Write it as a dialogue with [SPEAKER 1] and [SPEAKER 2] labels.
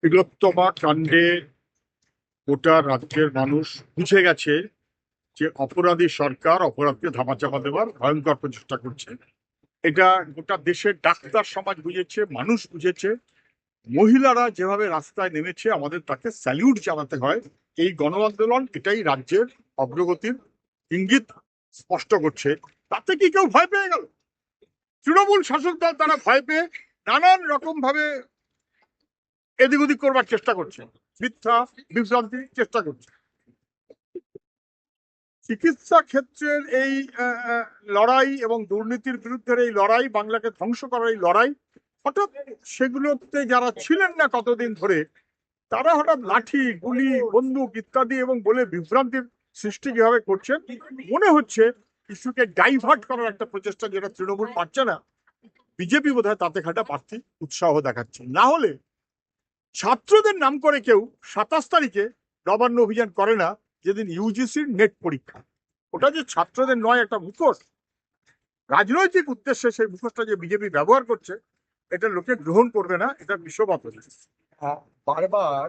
[SPEAKER 1] তিলোত্তমা কাণ্ডে গোটা রাজ্যের মানুষ বুঝে গেছে যে অপরাধী সরকার অপরাধকে ধামাচাপা দেওয়ার ভয়ঙ্কর প্রচেষ্টা করছে। এটা গোটা দেশের ডাক্তার সমাজ বুঝেছে, মানুষ বুঝেছে। মহিলারা যেভাবে রাস্তায় নেমেছে আমাদের তাকে স্যালিউট জানাতে হয়। এই গণ আন্দোলন এটাই রাজ্যের অগ্রগতির ইঙ্গিত স্পষ্ট করছে। তাতে কি কেউ ভয় পেয়ে গেল? তৃণমূল শাসক দল তারা ভয় পেয়ে নানান রকম ভাবে এদিক ওদিক করবার চেষ্টা করছে, মিথ্যা বিভ্রান্তির চেষ্টা করছে। চিকিৎসা ক্ষেত্রের এই লড়াই এবং দুর্নীতির বিরুদ্ধে এই লড়াই, বাংলাকে ধ্বংস করার এই লড়াই, হঠাৎ সেগুলোতে যারা ছিলেন না কতদিন ধরে তারা হঠাৎ লাঠি, গুলি, বন্দুক ইত্যাদি এবং বলে বিভ্রান্তির সৃষ্টি কিভাবে করছেন, মনে হচ্ছে ইস্যুকে ডাইভার্ট করার একটা প্রচেষ্টা, যেটা তৃণমূল পারছে না। বিজেপি বোধহয় তাতে খাটা বাড়তি উৎসাহ দেখাচ্ছে। না হলে ছাত্রদের নাম করে কেউ 27 তারিখে নবান্ন অভিযান করে না, যেদিন ইউজিসির নেট পরীক্ষা। ওটা যে ছাত্রদের নয়, একটা মুখোশ, রাজনৈতিক উদ্দেশ্যে সেই মুখোশটা যে বিজেপি ব্যবহার করছে, এটা লোকে গ্রহণ করবে না, এটা বিশ্ববাত।
[SPEAKER 2] বারবার